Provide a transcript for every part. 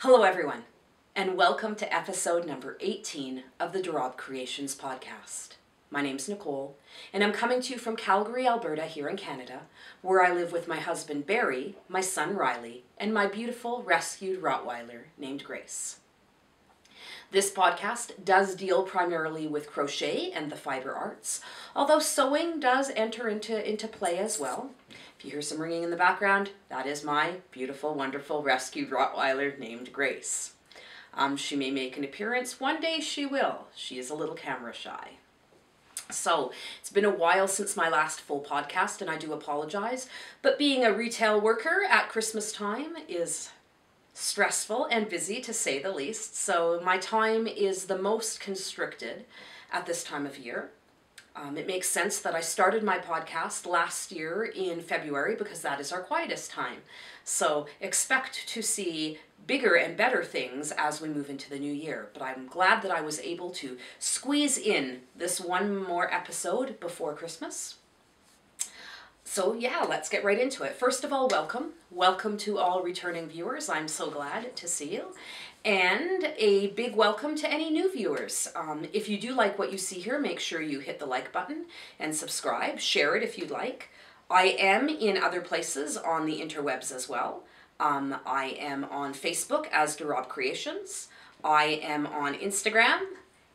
Hello everyone, and welcome to episode number 18 of the Rabe Creations podcast. My name's Nicole, and I'm coming to you from Calgary, Alberta, here in Canada, where I live with my husband Barry, my son Riley, and my beautiful rescued Rottweiler named Grace. This podcast does deal primarily with crochet and the fiber arts, although sewing does enter into play as well. If you hear some ringing in the background, that is my beautiful, wonderful rescued Rottweiler named Grace. She may make an appearance. One day she will. She is a little camera shy. So, it's been a while since my last full podcast, and I do apologize, but being a retail worker at Christmas time is stressful and busy, to say the least, so my time is the most constricted at this time of year. It makes sense that I started my podcast last year in February because that is our quietest time. So expect to see bigger and better things as we move into the new year. But I'm glad that I was able to squeeze in this one more episode before Christmas. So yeah, let's get right into it. First of all, welcome. Welcome to all returning viewers. I'm so glad to see you. And a big welcome to any new viewers. If you do like what you see here, make sure you hit the like button and subscribe. Share it if you'd like. I am in other places on the interwebs as well. I am on Facebook as Rabe Creations. I am on Instagram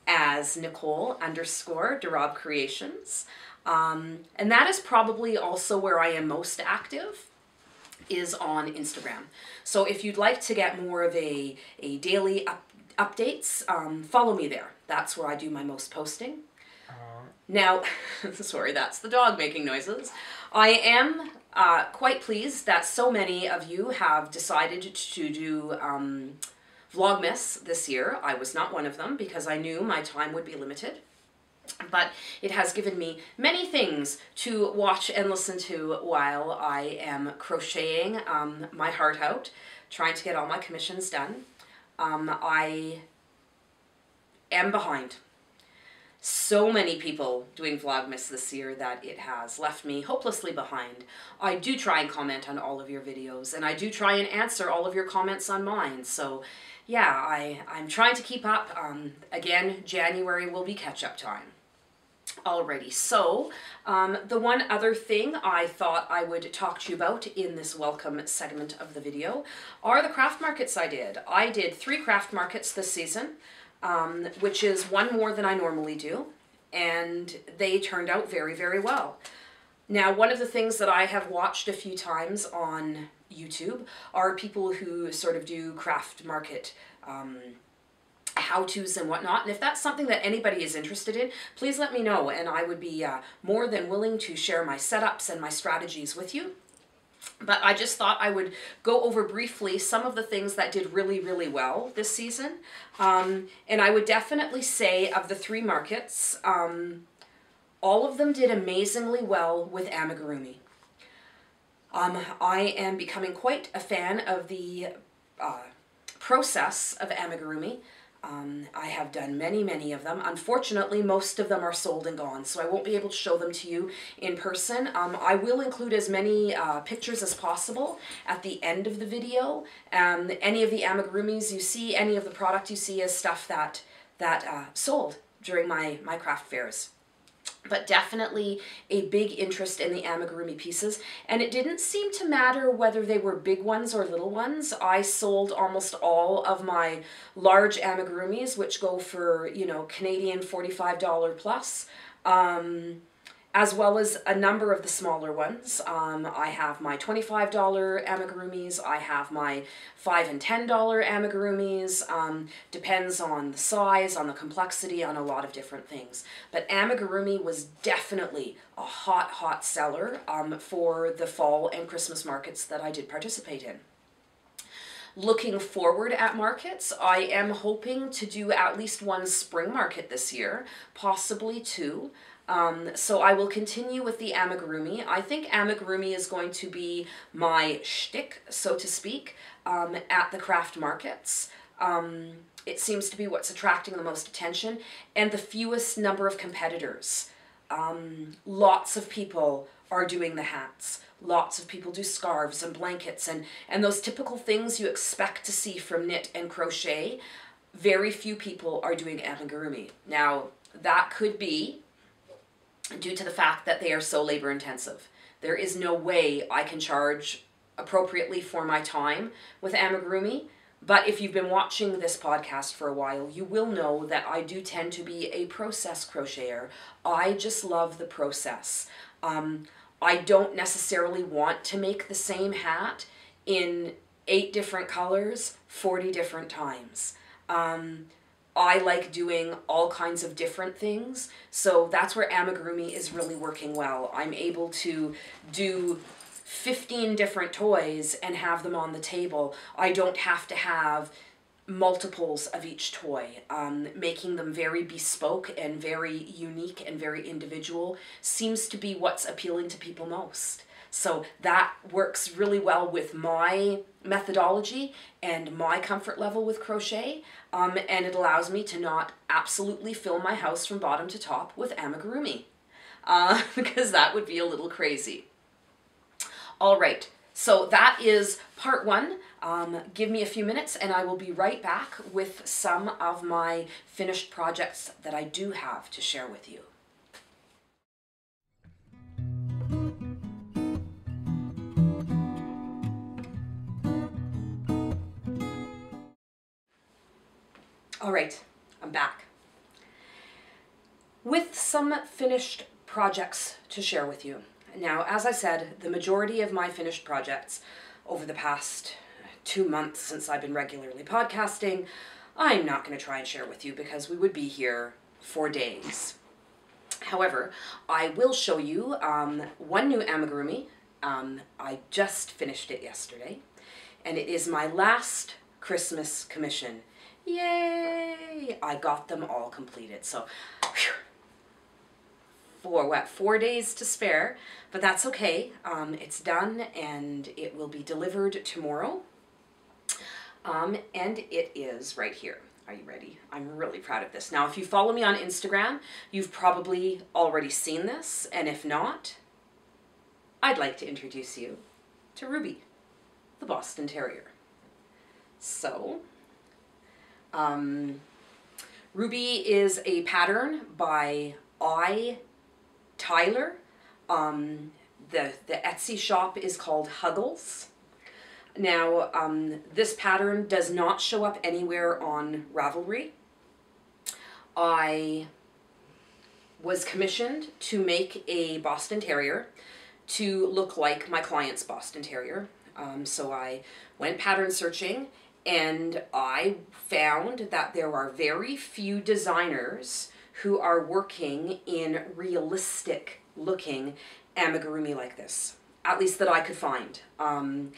as Nicole_Rabe Creations. And that is probably also where I am most active, is on Instagram. So if you'd like to get more of a daily updates, follow me there. That's where I do my most posting. Now, sorry, that's the dog making noises. I am quite pleased that so many of you have decided to do Vlogmas this year. I was not one of them because I knew my time would be limited. But it has given me many things to watch and listen to while I am crocheting my heart out, trying to get all my commissions done. I am behind. So many people doing Vlogmas this year that it has left me hopelessly behind. I do try and comment on all of your videos, and I do try and answer all of your comments on mine. So yeah, I'm trying to keep up. Again, January will be catch-up time. Alrighty, so the one other thing I thought I would talk to you about in this welcome segment of the video are the craft markets I did. I did 3 craft markets this season, which is one more than I normally do, and they turned out very, very well. Now, one of the things that I have watched a few times on YouTube are people who sort of do craft market how-tos and whatnot, and if that's something that anybody is interested in, please let me know, and I would be more than willing to share my setups and my strategies with you. But I just thought I would go over briefly some of the things that did really, really well this season, and I would definitely say of the 3 markets, all of them did amazingly well with amigurumi. I am becoming quite a fan of the process of amigurumi. I have done many of them. Unfortunately, most of them are sold and gone, so I won't be able to show them to you in person. I will include as many pictures as possible at the end of the video. Any of the amigurumis you see, any of the product you see is stuff that sold during my craft fairs. But definitely a big interest in the amigurumi pieces, and it didn't seem to matter whether they were big ones or little ones. I sold almost all of my large amigurumis, which go for, you know, Canadian $45 plus, as well as a number of the smaller ones. I have my $25 amigurumis, I have my $5 and $10 amigurumis, depends on the size, on the complexity, on a lot of different things. But amigurumi was definitely a hot seller for the fall and Christmas markets that I did participate in. Looking forward at markets, I am hoping to do at least 1 spring market this year, possibly 2. So I will continue with the amigurumi. I think amigurumi is going to be my shtick, so to speak, at the craft markets. It seems to be what's attracting the most attention and the fewest number of competitors. Lots of people are doing the hats. Lots of people do scarves and blankets and those typical things you expect to see from knit and crochet. Very few people are doing amigurumi. Now, that could be due to the fact that they are so labor intensive. There is no way I can charge appropriately for my time with amigurumi, but if you've been watching this podcast for a while, you will know that I do tend to be a process crocheter. I just love the process. I don't necessarily want to make the same hat in 8 different colors, 40 different times. I like doing all kinds of different things, so that's where amigurumi is really working well. I'm able to do 15 different toys and have them on the table. I don't have to have multiples of each toy. Making them very bespoke and very unique and very individual seems to be what's appealing to people most. So that works really well with my methodology and my comfort level with crochet, and it allows me to not absolutely fill my house from bottom to top with amigurumi, because that would be a little crazy. All right, so that is part 1. Give me a few minutes and I will be right back with some of my finished projects that I do have to share with you. All right, I'm back with some finished projects to share with you. Now, as I said, the majority of my finished projects over the past 2 months since I've been regularly podcasting, I'm not going to try and share with you because we would be here for days. However, I will show you one new amigurumi. I just finished it yesterday, and it is my last Christmas commission. Yay! I got them all completed. So, whew, for what, 4 days to spare, but that's okay. It's done and it will be delivered tomorrow. And it is right here. Are you ready? I'm really proud of this. Now, if you follow me on Instagram, you've probably already seen this, and if not, I'd like to introduce you to Ruby, the Boston Terrier. So, Ruby is a pattern by Tyler. The Etsy shop is called Huggles. Now, this pattern does not show up anywhere on Ravelry. I was commissioned to make a Boston Terrier to look like my client's Boston Terrier. So I went pattern searching and I found that there are very few designers who are working in realistic looking amigurumi like this, at least that I could find on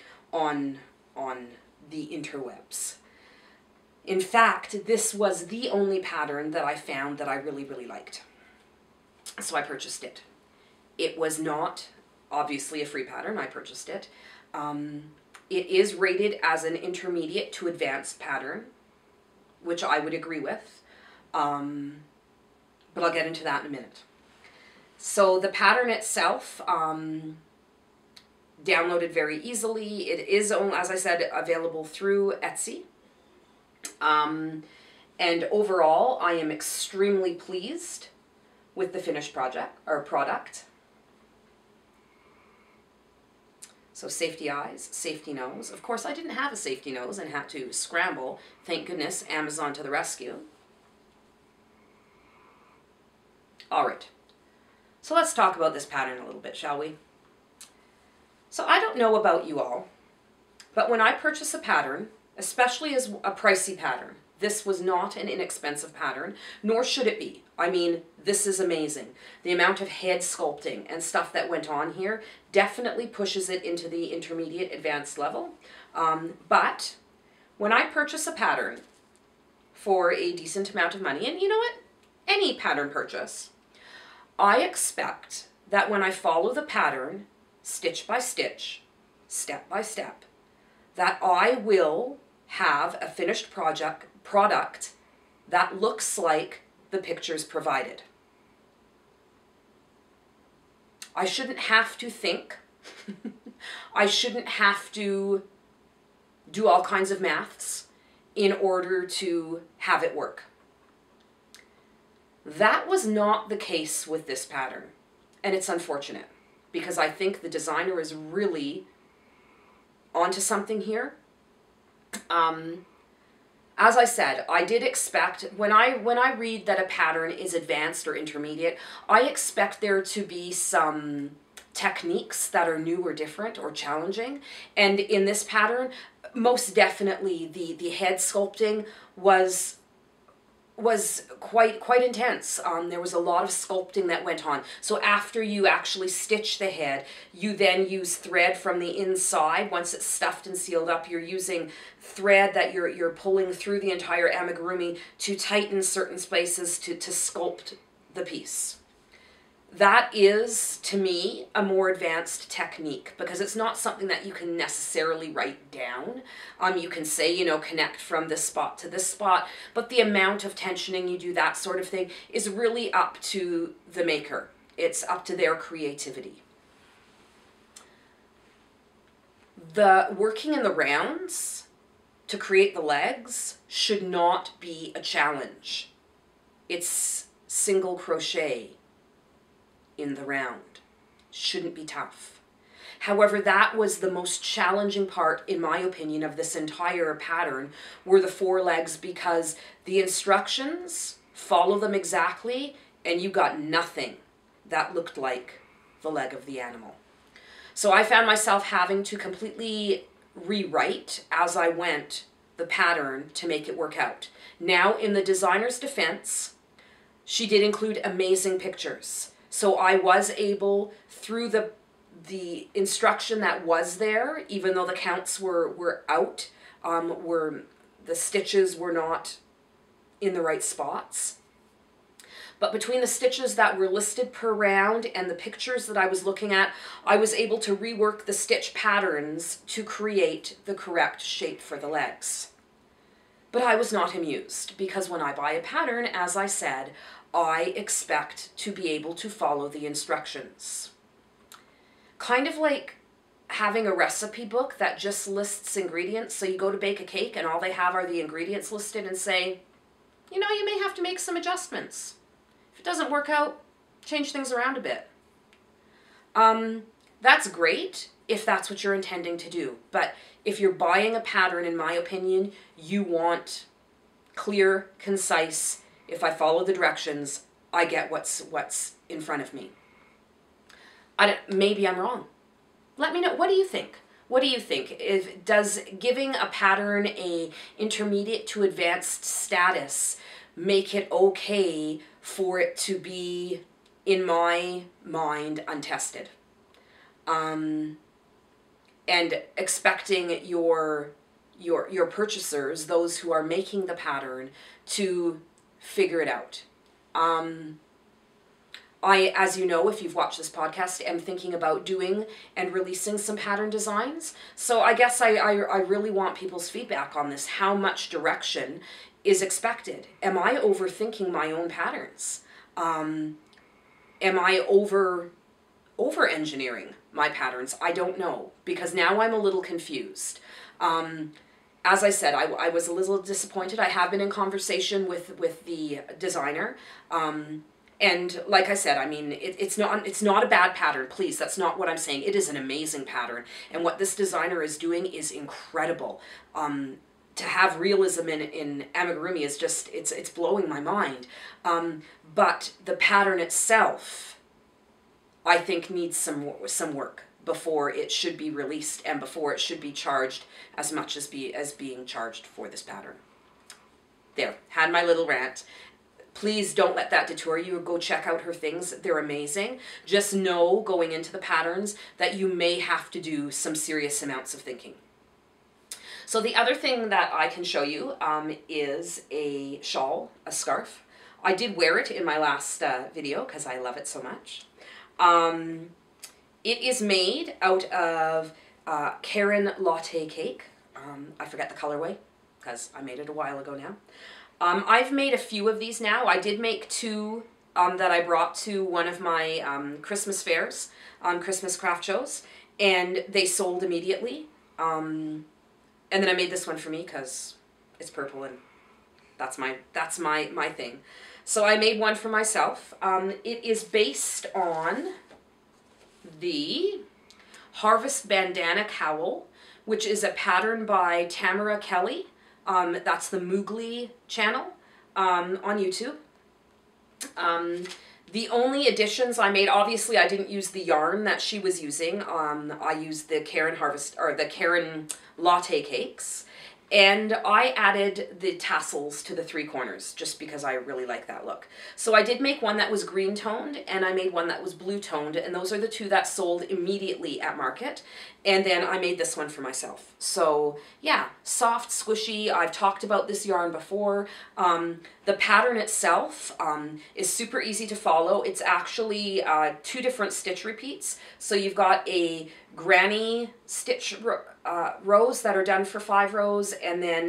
the interwebs. In fact, this was the only pattern that I found that I really, really liked. So I purchased it. It was not obviously a free pattern. I purchased it. It is rated as an intermediate to advanced pattern, which I would agree with, but I'll get into that in a minute. So the pattern itself, downloaded very easily. It is, as I said, available through Etsy. And overall, I am extremely pleased with the finished product. So safety eyes, safety nose. Of course, I didn't have a safety nose and had to scramble. Thank goodness, Amazon to the rescue. All right. So let's talk about this pattern a little bit, shall we? So I don't know about you all, but when I purchase a pattern, especially as a pricey pattern, this was not an inexpensive pattern, nor should it be. I mean, this is amazing. The amount of head sculpting and stuff that went on here definitely pushes it into the intermediate advanced level. But when I purchase a pattern for a decent amount of money, and you know what? Any pattern purchase, I expect that when I follow the pattern, stitch by stitch, step by step, that I will have a finished product that looks like the pictures provided. I shouldn't have to think. I shouldn't have to do all kinds of maths in order to have it work. That was not the case with this pattern, and it's unfortunate because I think the designer is really onto something here. As I said, I did expect, when I read that a pattern is advanced or intermediate, I expect there to be some techniques that are new or different or challenging. And in this pattern, most definitely the head sculpting was quite intense. There was a lot of sculpting that went on. So after you actually stitch the head, you then use thread from the inside. Once it's stuffed and sealed up, you're using thread that you're pulling through the entire amigurumi to tighten certain spaces to sculpt the piece. That is, to me, a more advanced technique because it's not something that you can necessarily write down. You can say, you know, connect from this spot to this spot, but the amount of tensioning you do, that sort of thing, is really up to the maker. It's up to their creativity. The working in the rounds to create the legs should not be a challenge. It's single crochet in the round. Shouldn't be tough. However, that was the most challenging part, in my opinion, of this entire pattern, were the 4 legs, because the instructions, follow them exactly, and you got nothing that looked like the leg of the animal. So I found myself having to completely rewrite as I went the pattern to make it work out. Now, in the designer's defense, she did include amazing pictures. So I was able, through the instruction that was there, even though the counts were out, the stitches were not in the right spots. But between the stitches that were listed per round and the pictures that I was looking at, I was able to rework the stitch patterns to create the correct shape for the legs. But I was not amused, because when I buy a pattern, as I said, I expect to be able to follow the instructions. Kind of like having a recipe book that just lists ingredients, so you go to bake a cake and all they have are the ingredients listed and say, you know, you may have to make some adjustments. If it doesn't work out, change things around a bit. That's great if that's what you're intending to do. But if you're buying a pattern, in my opinion, you want clear, concise, if I follow the directions, I get what's in front of me. Maybe I'm wrong. Let me know. What do you think? What do you think? Does giving a pattern a intermediate to advanced status make it okay for it to be, in my mind, untested? And expecting your purchasers, those who are making the pattern, to figure it out. I, as you know, if you've watched this podcast, am thinking about doing and releasing some pattern designs. So I guess I really want people's feedback on this. How much direction is expected? Am I overthinking my own patterns? Am I over-engineering my patterns? I don't know, because now I'm a little confused. As I said, I was a little disappointed. I have been in conversation with the designer. And like I said, I mean, it's not a bad pattern. Please, that's not what I'm saying. It is an amazing pattern. And what this designer is doing is incredible. To have realism in amigurumi is just, it's blowing my mind. But the pattern itself, I think, needs some work before it should be released and before it should be charged as much as being charged for this pattern. There, had my little rant. Please don't let that detour you. Go check out her things. They're amazing. Just know, going into the patterns, that you may have to do some serious amounts of thinking. So the other thing that I can show you is a shawl, a scarf. I did wear it in my last video because I love it so much. It is made out of Karen Latte Cake. I forget the colorway because I made it a while ago now. I've made a few of these now. I did make 2 that I brought to one of my Christmas fairs, Christmas craft shows, and they sold immediately. And then I made this one for me because it's purple and that's my thing. So I made one for myself. It is based on the Harvest Bandana Cowl, which is a pattern by Tamara Kelly. That's the Moogly channel on YouTube. The only additions I made, obviously I didn't use the yarn that she was using. I used the Karen Latte Cakes. And I added the tassels to the 3 corners just because I really like that look. So I did make one that was green toned and I made one that was blue toned, and those are the 2 that sold immediately at market. And then I made this one for myself. So yeah, soft, squishy. I've talked about this yarn before. The pattern itself is super easy to follow. It's actually 2 different stitch repeats. So you've got a granny stitch rows that are done for 5 rows, and then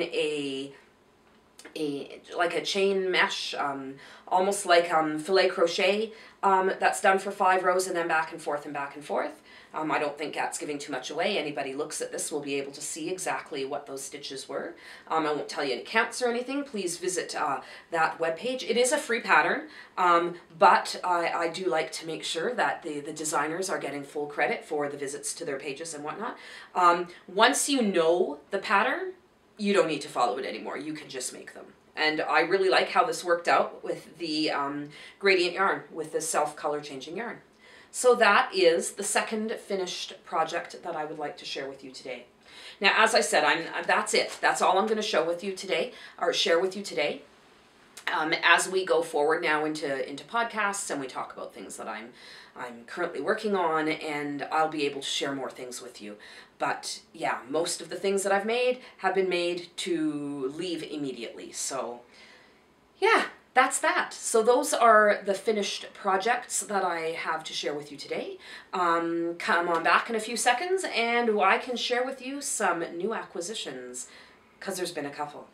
like a chain mesh, almost like filet crochet, that's done for 5 rows, and then back and forth and back and forth. I don't think that's giving too much away. Anybody looks at this will be able to see exactly what those stitches were. I won't tell you any counts or anything. Please visit that webpage. It is a free pattern, but I do like to make sure that the designers are getting full credit for the visits to their pages and whatnot. Once you know the pattern, you don't need to follow it anymore. You can just make them. And I really like how this worked out with the gradient yarn, with the self-color changing yarn. So that is the second finished project that I would like to share with you today. Now, as I said, that's it. That's all I'm going to show with you today, or share with you today. As we go forward now into podcasts and we talk about things that I'm currently working on, and I'll be able to share more things with you. But yeah, most of the things that I've made have been made to leave immediately. So yeah, that's that. So those are the finished projects that I have to share with you today. Come on back in a few seconds and I can share with you some new acquisitions, because there's been a couple.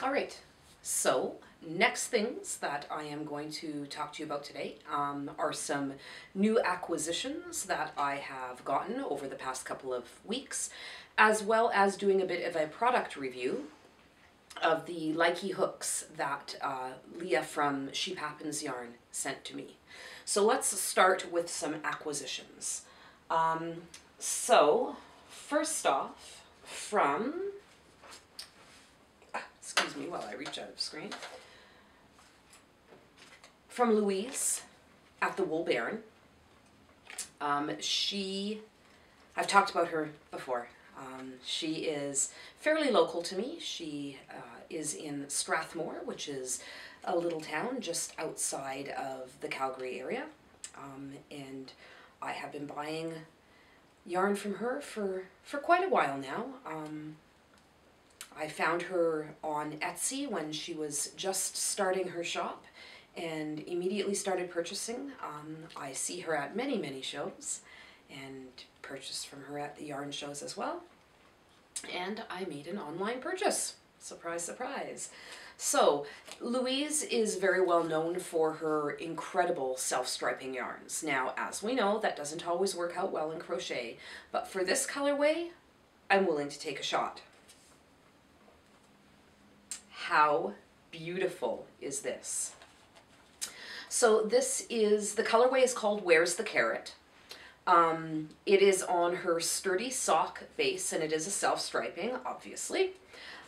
All right, so next things that I am going to talk to you about today are some new acquisitions that I have gotten over the past couple of weeks, as well as doing a bit of a product review of the Likey hooks that Leah from Sheep Happens Yarn sent to me. So let's start with some acquisitions. So first off, excuse me while I reach out of screen. From Louise at the Wool Baron. I've talked about her before. She is fairly local to me. She is in Strathmore, which is a little town just outside of the Calgary area. And I have been buying yarn from her for quite a while now. I found her on Etsy when she was just starting her shop and immediately started purchasing. I see her at many shows and purchased from her at the yarn shows as well. And I made an online purchase. Surprise, surprise. So Louise is very well known for her incredible self-striping yarns. Now, as we know, that doesn't always work out well in crochet, but for this colorway, I'm willing to take a shot. How beautiful is this? So this is, the colorway is called Where's the Carrot? It is on her sturdy sock base, and it is a self-striping, obviously.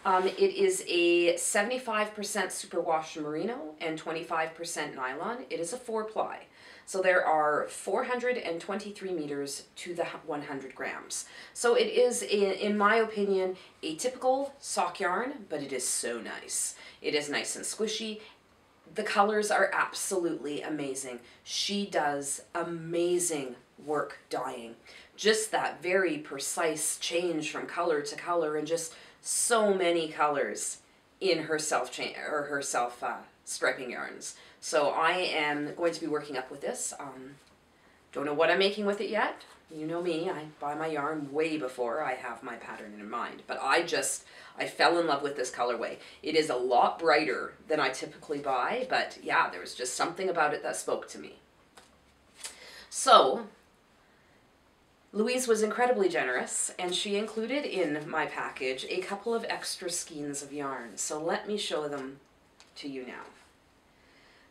It is a 75% superwash merino and 25% nylon. It is a 4-ply. So there are 423 meters to the 100 grams. So it is, in my opinion, a typical sock yarn, but it is so nice. It is nice and squishy. The colors are absolutely amazing. She does amazing work dyeing. Just that very precise change from color to color, and just so many colors in her striping yarns. So I am going to be working up with this Don't know what I'm making with it yet. You know me, I buy my yarn way before I have my pattern in mind. But I fell in love with this colorway. It is a lot brighter than I typically buy, but yeah, there was just something about it that spoke to me. So, Louise was incredibly generous, and she included in my package a couple of extra skeins of yarn. So let me show them to you now.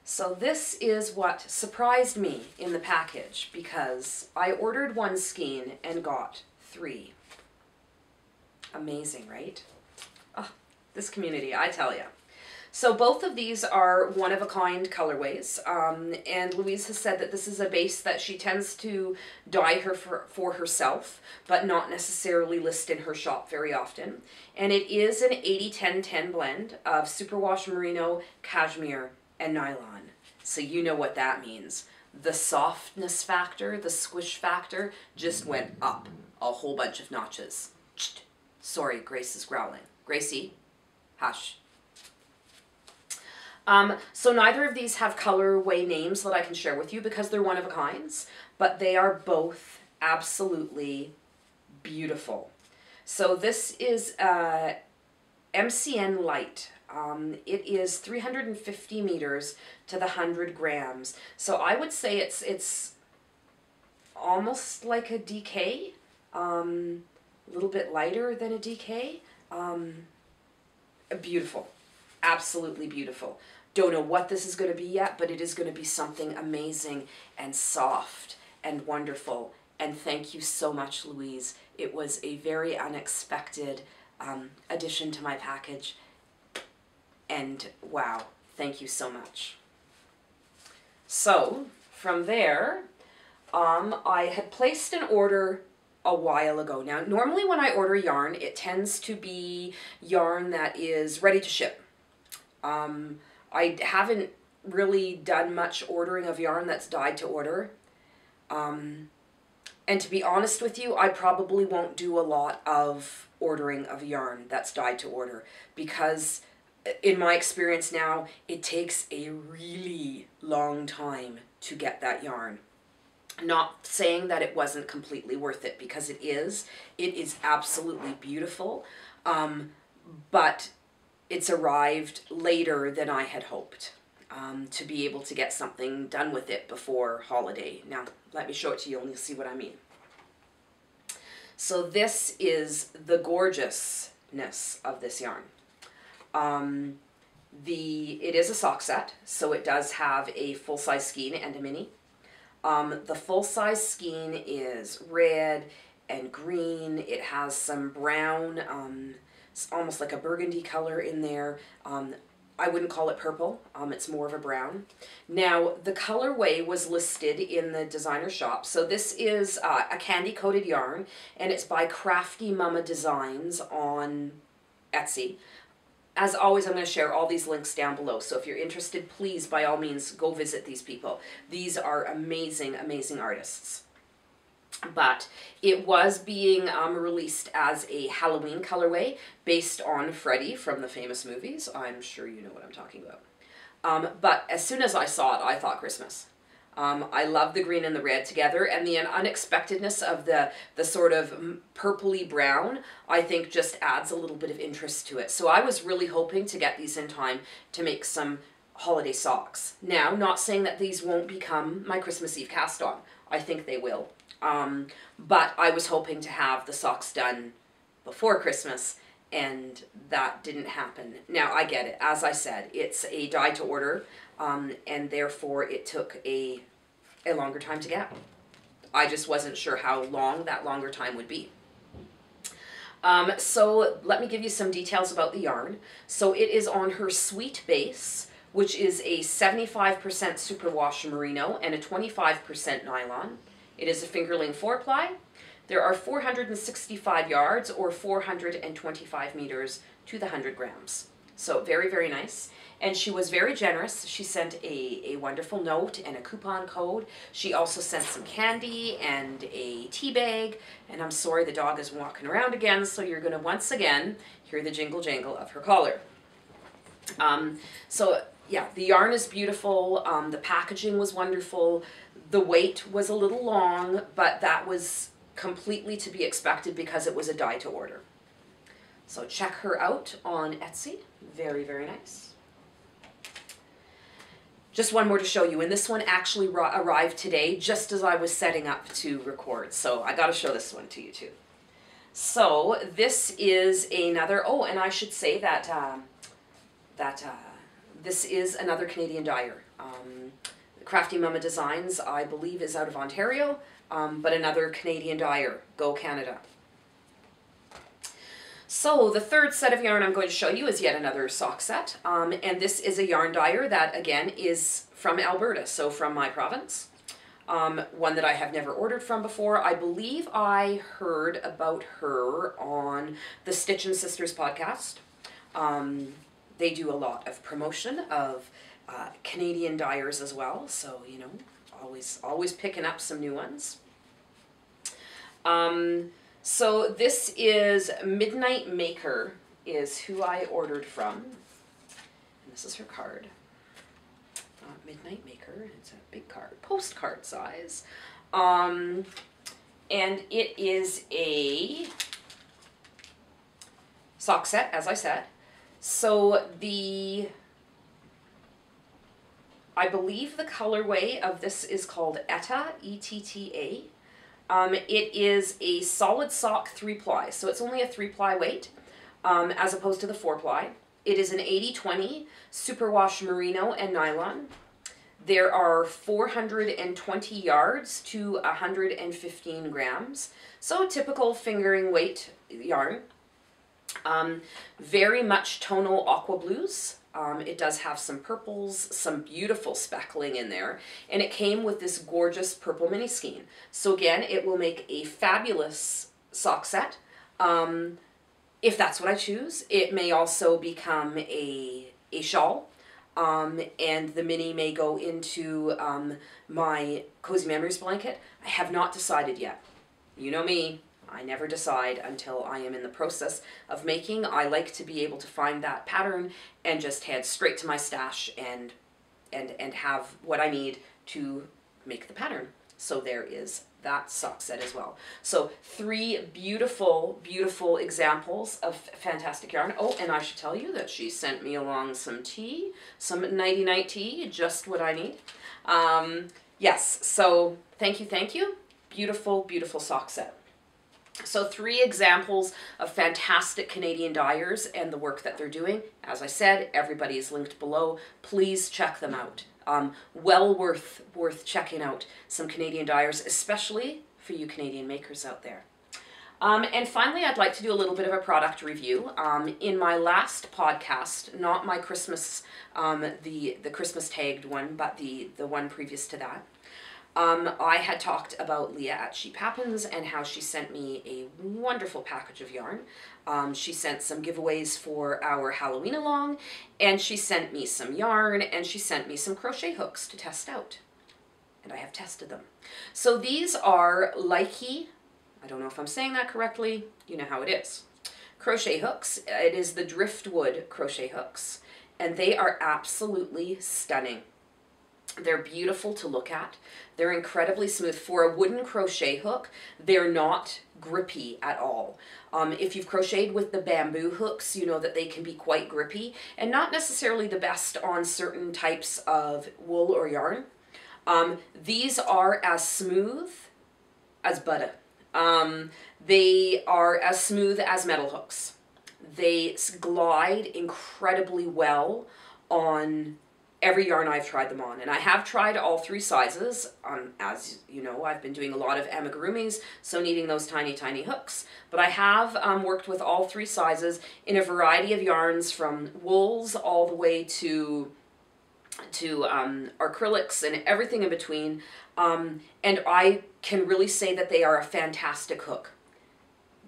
So this is what surprised me in the package, because I ordered one skein and got 3. Amazing, right? Oh, this community, I tell you. So both of these are one-of-a-kind colorways, and Louise has said that this is a base that she tends to dye for herself, but not necessarily list in her shop very often. And it is an 80-10-10 blend of superwash merino, cashmere, and nylon. So you know what that means. The softness factor, the squish factor, just went up a whole bunch of notches. Sorry, Grace is growling. Gracie, hush. So neither of these have colorway names that I can share with you because they're one-of-a-kinds, but they are both absolutely beautiful. So this is MCN Light. It is 350 meters to the 100 grams. So I would say it's almost like a DK, a little bit lighter than a DK. Beautiful, absolutely beautiful. Don't know what this is going to be yet, but it is going to be something amazing and soft and wonderful. And thank you so much, Louise. It was a very unexpected addition to my package. And wow, thank you so much. So from there, I had placed an order a while ago. Now, normally when I order yarn, it tends to be yarn that is ready to ship. I haven't really done much ordering of yarn that's dyed to order. And to be honest with you, I probably won't do a lot of ordering of yarn that's dyed to order because in my experience now, it takes a really long time to get that yarn. Not saying that it wasn't completely worth it, because it is. It is absolutely beautiful, but it's arrived later than I had hoped to be able to get something done with it before holiday. Now, let me show it to you and you'll see what I mean. So this is the gorgeousness of this yarn. It is a sock set, so it does have a full-size skein and a mini. The full-size skein is red and green. It has some brown, it's almost like a burgundy color in there. I wouldn't call it purple, it's more of a brown. Now, the colorway was listed in the designer shop. So this is a candy-coated yarn, and it's by Crafty Mama Designs on Etsy. As always, I'm going to share all these links down below. So if you're interested, please, by all means, go visit these people. These are amazing, amazing artists. But it was being released as a Halloween colorway based on Freddy from the famous movies. I'm sure you know what I'm talking about. But as soon as I saw it, I thought Christmas. I love the green and the red together, and the unexpectedness of the sort of purpley brown, I think just adds a little bit of interest to it. So I was really hoping to get these in time to make some holiday socks. Now, not saying that these won't become my Christmas Eve cast on. I think they will. But I was hoping to have the socks done before Christmas, and that didn't happen. Now, I get it. As I said, it's a dye to order, and therefore it took a longer time to get. I just wasn't sure how long that longer time would be. So let me give you some details about the yarn. So it is on her Sweet base, which is a 75% superwash merino and a 25% nylon. It is a fingerling 4-ply. There are 465 yards or 425 meters to the 100 grams. So very, very nice. And she was very generous. She sent a wonderful note and a coupon code. She also sent some candy and a tea bag. And I'm sorry, the dog is walking around again, so you're going to once again hear the jingle jangle of her collar. So yeah, the yarn is beautiful. The packaging was wonderful. The weight was a little long, but that was completely to be expected because it was a dye to order. So check her out on Etsy. Very, very nice. Just one more to show you, and this one actually arrived today just as I was setting up to record, so I got to show this one to you too. So this is another, oh, and I should say that this is another Canadian dyer. Crafty Mama Designs, I believe, is out of Ontario, but another Canadian dyer. Go Canada. So the third set of yarn I'm going to show you is yet another sock set, and this is a yarn dyer that, again, is from Alberta, so from my province. One that I have never ordered from before. I believe I heard about her on the Stitch and Sisters podcast. They do a lot of promotion of Canadian dyers as well, so, you know, always picking up some new ones. So this is Midnight Maker is who I ordered from, and this is her card. Midnight Maker, it's a big card, postcard size, and it is a sock set, as I said. So I believe the colorway of this is called Etta, E-T-T-A. It is a solid sock 3-ply, so it's only a 3-ply weight, as opposed to the 4-ply. It is an 80-20 superwash merino and nylon. There are 420 yards to 115 grams, so typical fingering weight yarn. Very much tonal aqua blues. It does have some purples, some beautiful speckling in there, and it came with this gorgeous purple mini skein. So again, it will make a fabulous sock set. If that's what I choose. It may also become a shawl, and the mini may go into my Cozy Memories blanket. I have not decided yet. You know me. I never decide until I am in the process of making. I like to be able to find that pattern and just head straight to my stash and have what I need to make the pattern. So there is that sock set as well. So 3 beautiful, beautiful examples of fantastic yarn. Oh, and I should tell you that she sent me along some tea, some nighty-night tea, just what I need. Yes, so thank you, thank you. Beautiful, beautiful sock set. So 3 examples of fantastic Canadian dyers and the work that they're doing. As I said, everybody is linked below. Please check them out. Well worth checking out some Canadian dyers, especially for you Canadian makers out there. And finally, I'd like to do a little bit of a product review. In my last podcast, not my Christmas, the Christmas tagged one, but the one previous to that, I had talked about Leah at Sheep Happens and how she sent me a wonderful package of yarn. She sent some giveaways for our Halloween along, and she sent me some yarn, and she sent me some crochet hooks to test out. And I have tested them. So these are Likey, I don't know if I'm saying that correctly, you know how it is, crochet hooks. It is the driftwood crochet hooks, and they are absolutely stunning. They're beautiful to look at. They're incredibly smooth. For a wooden crochet hook, they're not grippy at all. If you've crocheted with the bamboo hooks, you know that they can be quite grippy and not necessarily the best on certain types of wool or yarn. These are as smooth as butter. They are as smooth as metal hooks. They glide incredibly well on every yarn I've tried them on, and I have tried all 3 sizes. As you know, I've been doing a lot of amigurumis, so needing those tiny, tiny hooks. But I have worked with all 3 sizes in a variety of yarns, from wools all the way to acrylics and everything in between. And I can really say that they are a fantastic hook.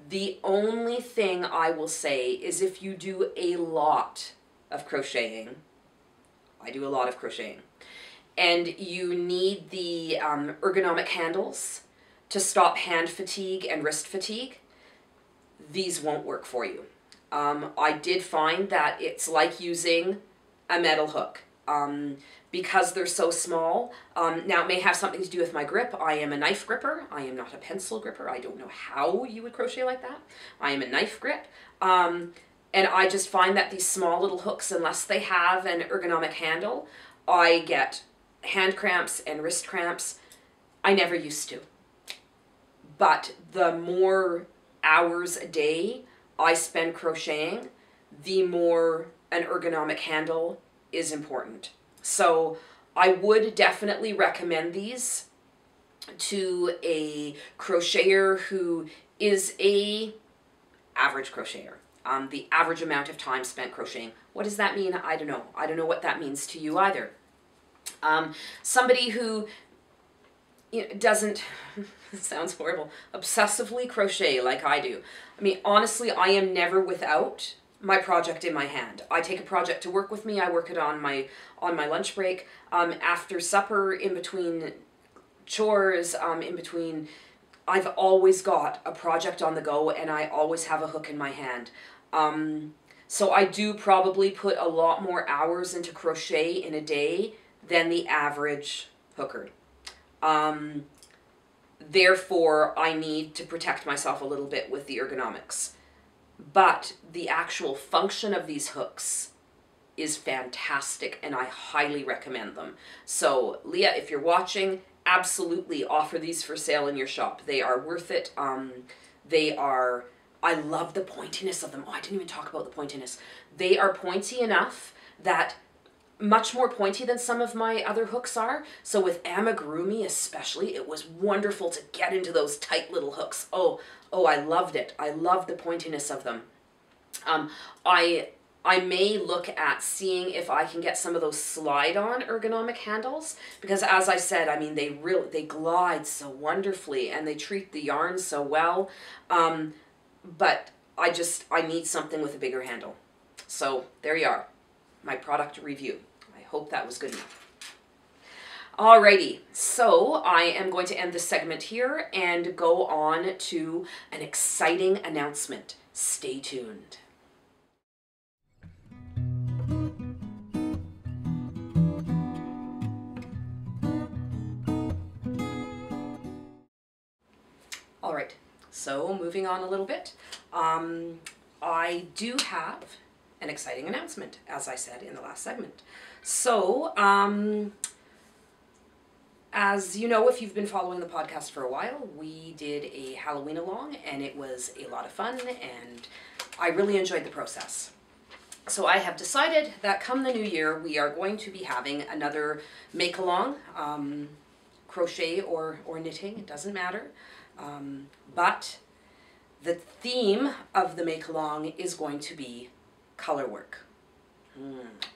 The only thing I will say is if you do a lot of crocheting, I do a lot of crocheting, and you need the ergonomic handles to stop hand fatigue and wrist fatigue, these won't work for you. I did find that it's like using a metal hook. because they're so small. Now, it may have something to do with my grip. I am a knife gripper. I am not a pencil gripper. I don't know how you would crochet like that. I am a knife grip. And I just find that these small little hooks, unless they have an ergonomic handle, I get hand cramps and wrist cramps. I never used to. But the more hours a day I spend crocheting, the more an ergonomic handle is important. So I would definitely recommend these to a crocheter who is a average crocheter. The average amount of time spent crocheting. What does that mean? I don't know. I don't know what that means to you either. Somebody who doesn't, it sounds horrible, obsessively crochet like I do. I mean, honestly, I am never without my project in my hand. I take a project to work with me. I work it on my lunch break, after supper, in between chores, in between. I've always got a project on the go, and I always have a hook in my hand. So I do probably put a lot more hours into crochet in a day than the average hooker. Therefore, I need to protect myself a little bit with the ergonomics. But the actual function of these hooks is fantastic, and I highly recommend them. So, Leah, if you're watching, absolutely offer these for sale in your shop. They are worth it. I love the pointiness of them. Oh, I didn't even talk about the pointiness. They are pointy enough that, much more pointy than some of my other hooks are. So with amigurumi especially, it was wonderful to get into those tight little hooks. Oh, I loved it. I loved the pointiness of them. I may look at seeing if I can get some of those slide-on ergonomic handles, because as I said, I mean, they glide so wonderfully and they treat the yarn so well. But I need something with a bigger handle. So there you are, my product review. I hope that was good enough. Alrighty, so I am going to end this segment here and go on to an exciting announcement. Stay tuned. All right, so moving on a little bit, I do have an exciting announcement, as I said in the last segment. So, as you know, if you've been following the podcast for a while, we did a Halloween along, and it was a lot of fun, and I really enjoyed the process. So I have decided that come the new year, we are going to be having another make-along, crochet or knitting, it doesn't matter. But the theme of the make-along is going to be color work.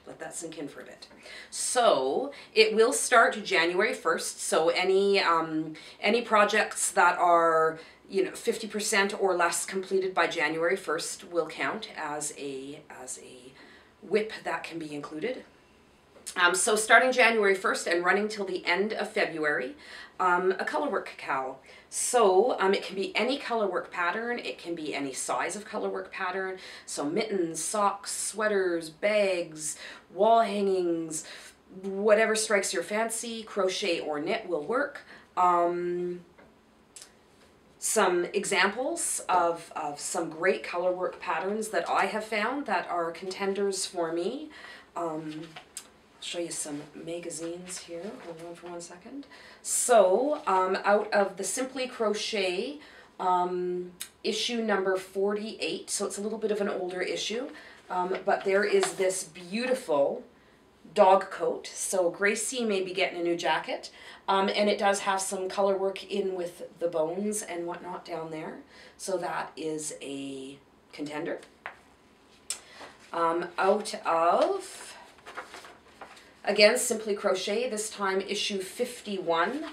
Let that sink in for a bit. So it will start January 1st. So any projects that are 50% or less completed by January 1st will count as a WIP that can be included. So starting January 1st and running till the end of February, a colorwork cowl. So it can be any colorwork pattern, it can be any size of colorwork pattern. So mittens, socks, sweaters, bags, wall hangings, whatever strikes your fancy, crochet or knit will work. Some examples of some great colorwork patterns that I have found that are contenders for me. I'll show you some magazines here. Hold on for 1 second. So, out of the Simply Crochet issue number 48, so it's a little bit of an older issue, but there is this beautiful dog coat. So Gracie may be getting a new jacket, and it does have some color work in with the bones and whatnot down there. So that is a contender. Out of, again, Simply Crochet, this time issue 51.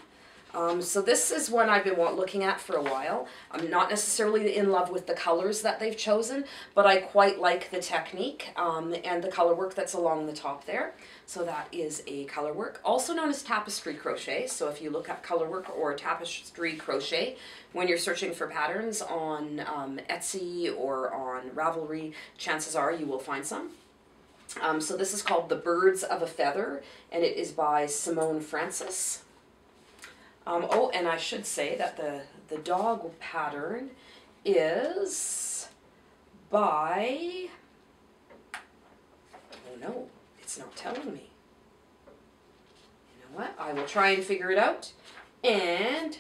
So this is one I've been looking at for a while. I'm not necessarily in love with the colors that they've chosen, but I quite like the technique and the color work that's along the top there. So that is a color work, also known as tapestry crochet. So if you look up color work or tapestry crochet, when you're searching for patterns on Etsy or on Ravelry, chances are you will find some. So this is called The Birds of a Feather, and it is by Simone Francis. Oh, and I should say that the dog pattern is by, oh no, it's not telling me. You know what? I will try and figure it out and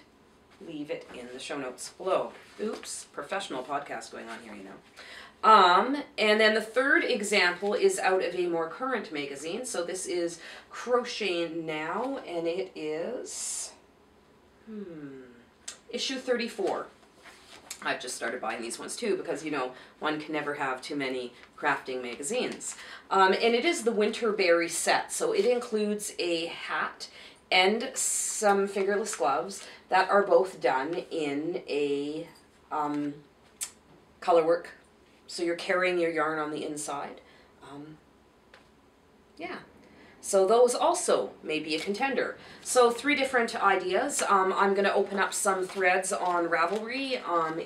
leave it in the show notes below. Oops, professional podcast going on here, you know. And then the third example is out of a more current magazine. So this is Crochet Now, and it is issue 34. I've just started buying these ones too because, you know, one can never have too many crafting magazines. And it is the Winter Berry set. So it includes a hat and some fingerless gloves that are both done in a color work. So you're carrying your yarn on the inside. Yeah. So those also may be a contender. So 3 different ideas. I'm going to open up some threads on Ravelry,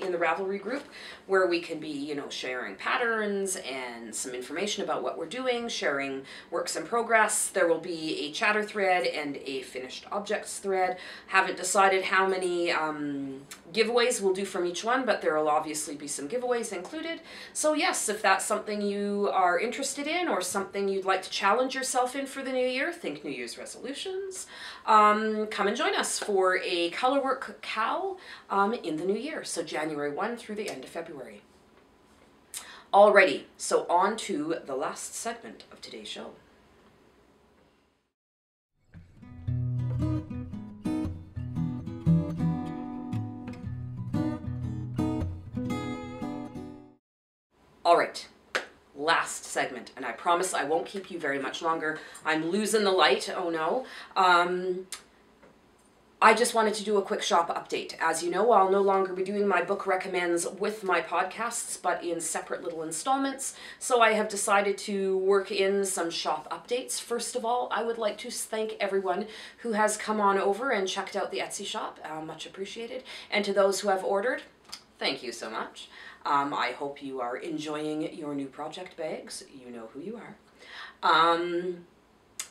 in the Ravelry group, where we can be, you know, sharing patterns and some information about what we're doing, sharing works in progress. There will be a chatter thread and a finished objects thread. Haven't decided how many giveaways we'll do from each one, but there will obviously be some giveaways included. So yes, if that's something you are interested in or something you'd like to challenge yourself in for the new year, think New Year's resolutions, come and join us for a colorwork cow in the new year, so January 1 through the end of February. Alrighty, so on to the last segment of today's show. All right, last segment, and I promise I won't keep you very much longer. I'm losing the light, oh no. I just wanted to do a quick shop update. As you know, I'll no longer be doing my book recommends with my podcasts, but in separate little installments. So I have decided to work in some shop updates. First of all, I would like to thank everyone who has come on over and checked out the Etsy shop. Much appreciated. And to those who have ordered, thank you so much. I hope you are enjoying your new project bags. You know who you are.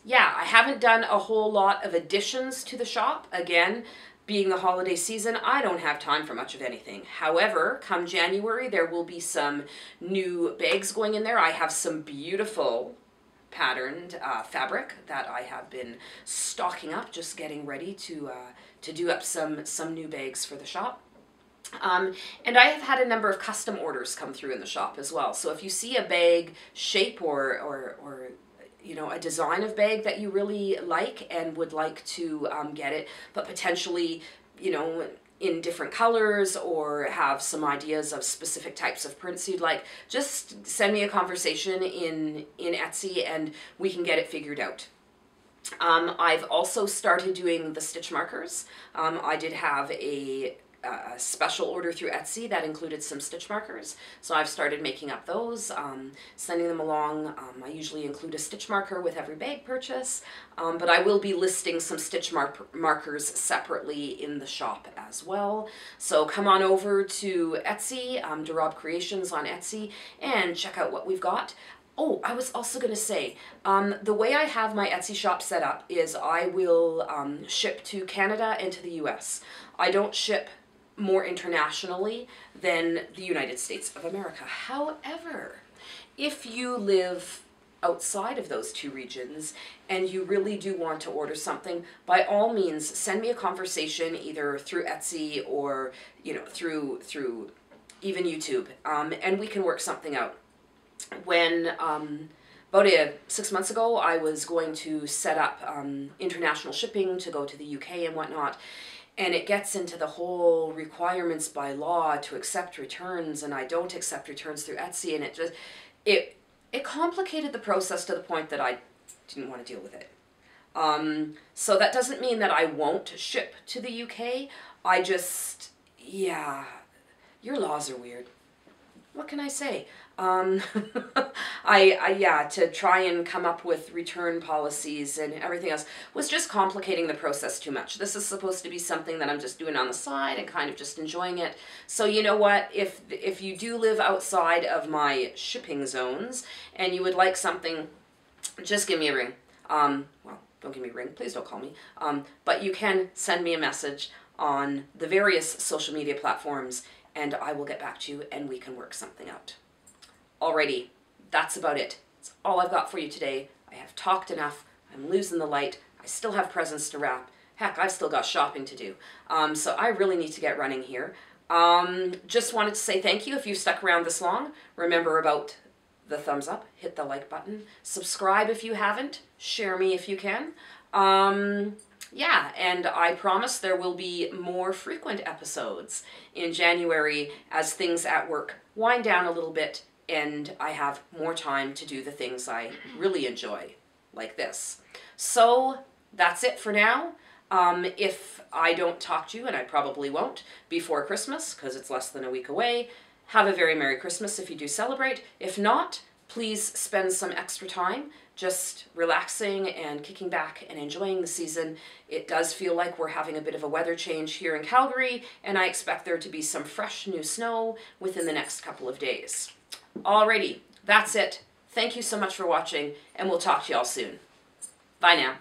Yeah, I haven't done a whole lot of additions to the shop. Again, being the holiday season, I don't have time for much of anything. However, come January, there will be some new bags going in there. I have some beautiful patterned fabric that I have been stocking up, just getting ready to do up some new bags for the shop. And I have had a number of custom orders come through in the shop as well. So if you see a bag shape or you know, a design of bag that you really like and would like to get it, but potentially, you know, in different colors or have some ideas of specific types of prints you'd like, just send me a conversation in Etsy and we can get it figured out. I've also started doing the stitch markers. I did have a special order through Etsy that included some stitch markers, so I've started making up those, sending them along. I usually include a stitch marker with every bag purchase, but I will be listing some stitch markers separately in the shop as well. So come on over to Etsy, Rabe Creations on Etsy, and check out what we've got. Oh, I was also going to say, the way I have my Etsy shop set up is I will ship to Canada and to the US. I don't ship more internationally than the United States of America. However, if you live outside of those 2 regions and you really do want to order something, by all means send me a conversation either through Etsy or, you know, through even YouTube, and we can work something out. When about 6 months ago I was going to set up international shipping to go to the UK and whatnot, and it gets into the whole requirements by law to accept returns, and I don't accept returns through Etsy, and it complicated the process to the point that I didn't want to deal with it. So that doesn't mean that I won't ship to the UK. I just, yeah, your laws are weird. What can I say? Yeah, to try and come up with return policies and everything else was just complicating the process too much. This is supposed to be something that I'm just doing on the side and kind of just enjoying it. So you know what, if you do live outside of my shipping zones and you would like something just give me a ring. Well, don't give me a ring. Please don't call me. But you can send me a message on the various social media platforms, and I will get back to you and we can work something out. Alrighty, that's about it. That's all I've got for you today. I have talked enough. I'm losing the light. I still have presents to wrap. Heck, I've still got shopping to do. So I really need to get running here. Just wanted to say thank you if you stuck around this long. Remember about the thumbs up, hit the like button, subscribe if you haven't, share me if you can. Yeah, and I promise there will be more frequent episodes in January as things at work wind down a little bit and I have more time to do the things I really enjoy, like this. So that's it for now. If I don't talk to you, and I probably won't, before Christmas, because it's less than a week away, have a very Merry Christmas if you do celebrate. If not, please spend some extra time just relaxing and kicking back and enjoying the season. It does feel like we're having a bit of a weather change here in Calgary, and I expect there to be some fresh new snow within the next couple of days. Alrighty, that's it. Thank you so much for watching, and we'll talk to y'all soon. Bye now.